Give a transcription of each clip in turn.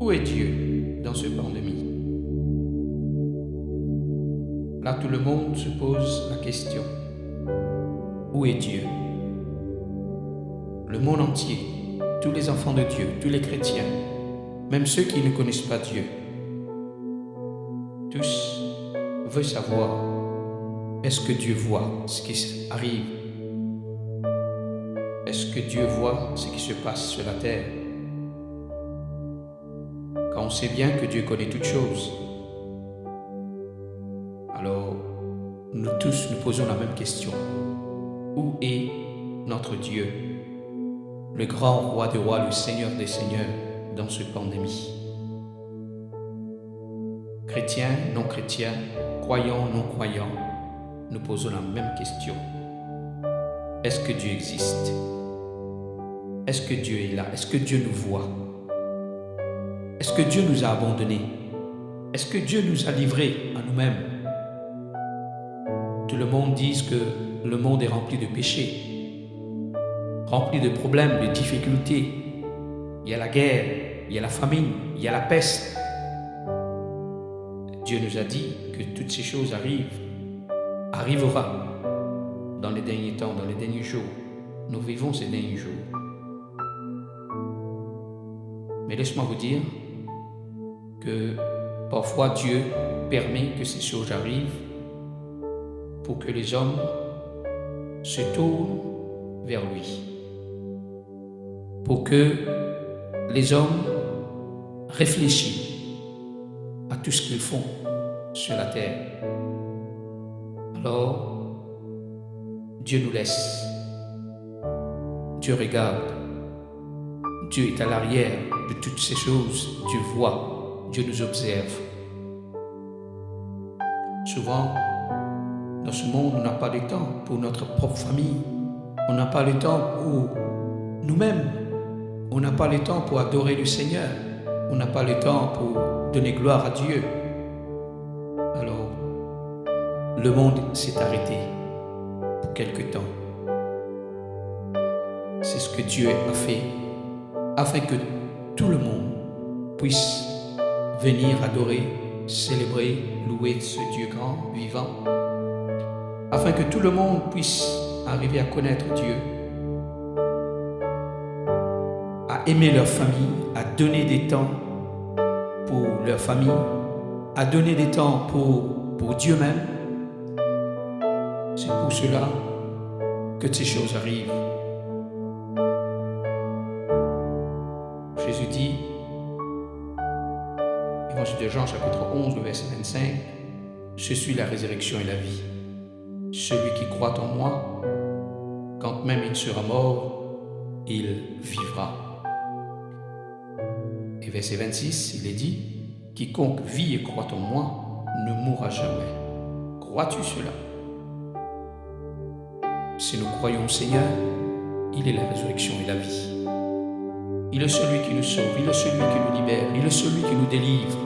Où est Dieu dans ce pandémie? Là, tout le monde se pose la question. Où est Dieu? Le monde entier, tous les enfants de Dieu, tous les chrétiens, même ceux qui ne connaissent pas Dieu, tous veulent savoir, est-ce que Dieu voit ce qui arrive? Est-ce que Dieu voit ce qui se passe sur la terre? Quand on sait bien que Dieu connaît toutes choses, alors nous tous nous posons la même question. Où est notre Dieu, le grand roi des rois, le Seigneur des seigneurs, dans cette pandémie? Chrétiens, non-chrétiens, croyants, non-croyants, nous posons la même question. Est-ce que Dieu existe? Est-ce que Dieu est là? Est-ce que Dieu nous voit? Est-ce que Dieu nous a abandonnés? Est-ce que Dieu nous a livrés à nous-mêmes? Tout le monde dit que le monde est rempli de péchés, rempli de problèmes, de difficultés. Il y a la guerre, il y a la famine, il y a la peste. Dieu nous a dit que toutes ces choses arriveront dans les derniers temps, dans les derniers jours. Nous vivons ces derniers jours. Mais laisse-moi vous dire que parfois Dieu permet que ces choses arrivent pour que les hommes se tournent vers lui, pour que les hommes réfléchissent à tout ce qu'ils font sur la terre. Alors, Dieu nous laisse, Dieu regarde, Dieu est à l'arrière de toutes ces choses, Dieu voit, Dieu nous observe. Souvent, dans ce monde, on n'a pas le temps pour notre propre famille, on n'a pas le temps pour nous-mêmes, on n'a pas le temps pour adorer le Seigneur, on n'a pas le temps pour donner gloire à Dieu. Alors, le monde s'est arrêté pour quelque temps. C'est ce que Dieu a fait, afin que tout le monde puisse venir adorer, célébrer, louer ce Dieu grand, vivant, afin que tout le monde puisse arriver à connaître Dieu, à aimer leur famille, à donner des temps pour leur famille, à donner des temps pour Dieu même. C'est pour cela que ces choses arrivent. Jésus dit, Évangile de Jean, chapitre 11, verset 25, « Je suis la résurrection et la vie. Celui qui croit en moi, quand même il sera mort, il vivra. » Et verset 26, il est dit, « Quiconque vit et croit en moi ne mourra jamais. » Crois-tu cela? Si nous croyons au Seigneur, il est la résurrection et la vie. Il est celui qui nous sauve, il est celui qui nous libère, il est celui qui nous délivre.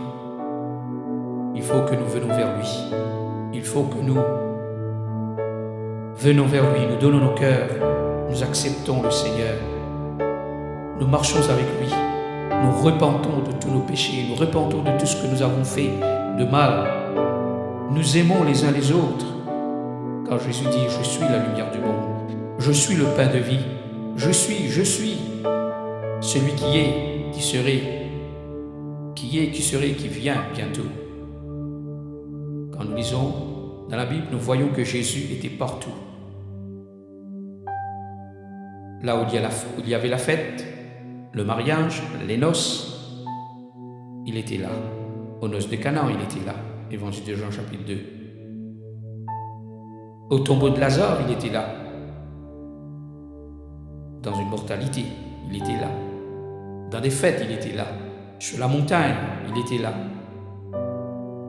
Il faut que nous venions vers lui. Il faut que nous venons vers lui, nous donnons nos cœurs, nous acceptons le Seigneur. Nous marchons avec lui, nous repentons de tous nos péchés, nous repentons de tout ce que nous avons fait de mal. Nous aimons les uns les autres. Car Jésus dit, je suis la lumière du monde, je suis le pain de vie, je suis celui qui est, qui serait, qui vient bientôt. Quand nous lisons dans la Bible, nous voyons que Jésus était partout. Là où il y avait la fête, le mariage, les noces, il était là. Aux noces de Canaan, il était là. Évangile de Jean, chapitre 2. Au tombeau de Lazare, il était là. Dans une mortalité, il était là. Dans des fêtes, il était là. Sur la montagne, il était là.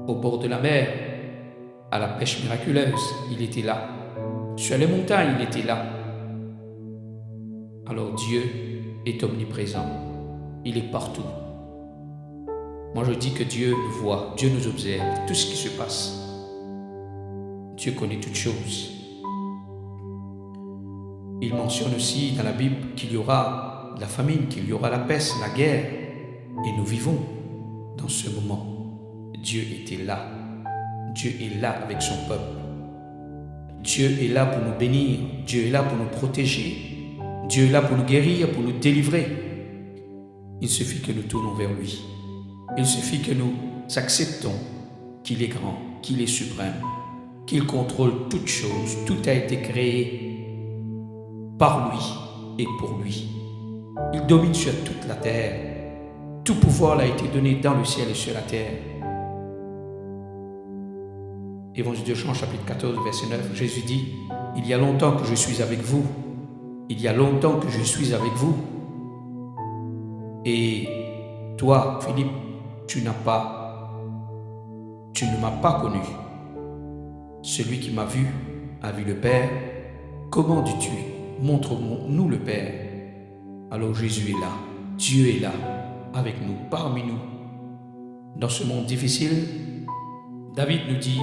Au bord de la mer, à la pêche miraculeuse, il était là. Sur les montagnes, il était là. Alors Dieu est omniprésent. Il est partout. Moi, je dis que Dieu nous voit, Dieu nous observe, tout ce qui se passe. Dieu connaît toutes choses. Il mentionne aussi dans la Bible qu'il y aura la famine, qu'il y aura la peste, la guerre. Et nous vivons dans ce moment, Dieu était là. Dieu est là avec son peuple. Dieu est là pour nous bénir. Dieu est là pour nous protéger. Dieu est là pour nous guérir, pour nous délivrer. Il suffit que nous tournons vers lui. Il suffit que nous acceptons qu'il est grand, qu'il est suprême, qu'il contrôle toutes choses. Tout a été créé par lui et pour lui. Il domine sur toute la terre. Tout pouvoir l'a été donné dans le ciel et sur la terre. Évangile de Jean, chapitre 14, verset 9, Jésus dit, « Il y a longtemps que je suis avec vous. Il y a longtemps que je suis avec vous. Et toi, Philippe, tu ne m'as pas connu. Celui qui m'a vu a vu le Père. Comment dis-tu? Montre-nous le Père. » Alors Jésus est là. Dieu est là, avec nous, parmi nous. Dans ce monde difficile, David nous dit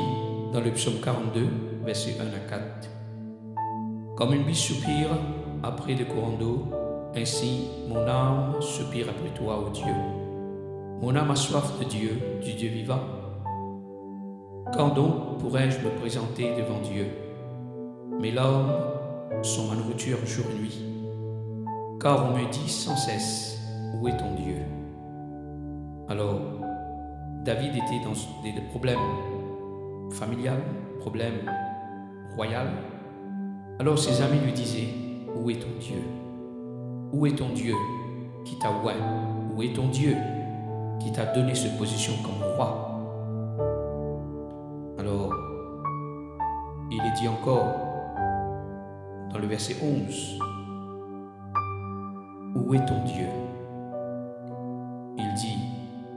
dans le psaume 42, versets 1 à 4, « Comme une biche soupire après des courants d'eau, ainsi mon âme soupire après toi, ô Dieu. Mon âme a soif de Dieu, du Dieu vivant. Quand donc pourrais-je me présenter devant Dieu? Mes larmes sont ma nourriture jour et nuit. Car on me dit sans cesse, où est ton Dieu? » Alors, David était dans des problèmes familiaux, problèmes royaux. Alors ses amis lui disaient, où est ton Dieu? Où est ton Dieu qui t'a oint? Où est ton Dieu qui t'a donné cette position comme roi? Alors, il est dit encore dans le verset 11, où est ton Dieu?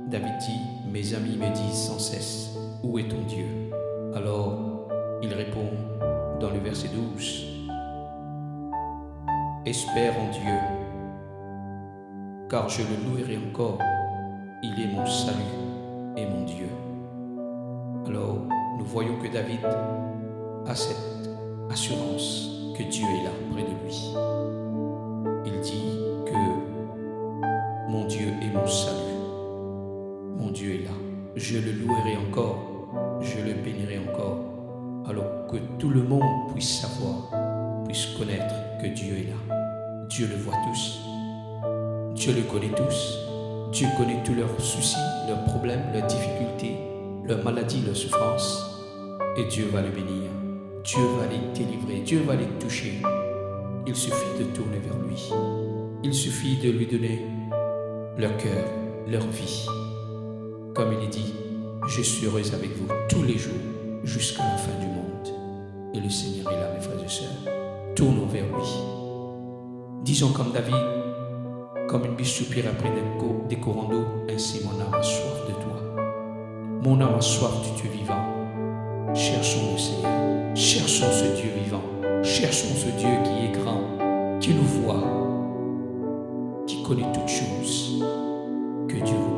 David dit, mes amis me disent sans cesse, où est ton Dieu? Alors, il répond dans le verset 12, espère en Dieu, car je le louerai encore, il est mon salut et mon Dieu. Alors, nous voyons que David a cette assurance que Dieu est là près de lui. Il dit que mon Dieu est mon salut. Mon Dieu est là. Je le louerai encore. Je le bénirai encore. Alors que tout le monde puisse savoir, puisse connaître que Dieu est là. Dieu le voit tous. Dieu le connaît tous. Dieu connaît tous leurs soucis, leurs problèmes, leurs difficultés, leurs maladies, leurs souffrances. Et Dieu va le bénir. Dieu va les délivrer. Dieu va les toucher. Il suffit de tourner vers lui. Il suffit de lui donner leur cœur, leur vie. Comme il est dit, je suis heureuse avec vous tous les jours jusqu'à la fin du monde. Et le Seigneur est là, mes frères et sœurs. Tournons vers lui. Disons comme David, comme une biche soupire après des courants d'eau, ainsi mon âme a soif de toi. Mon âme a soif du Dieu vivant. Cherchons le Seigneur. Cherchons ce Dieu vivant. Cherchons ce Dieu qui est grand, qui nous voit, qui connaît toutes choses. Que Dieu vous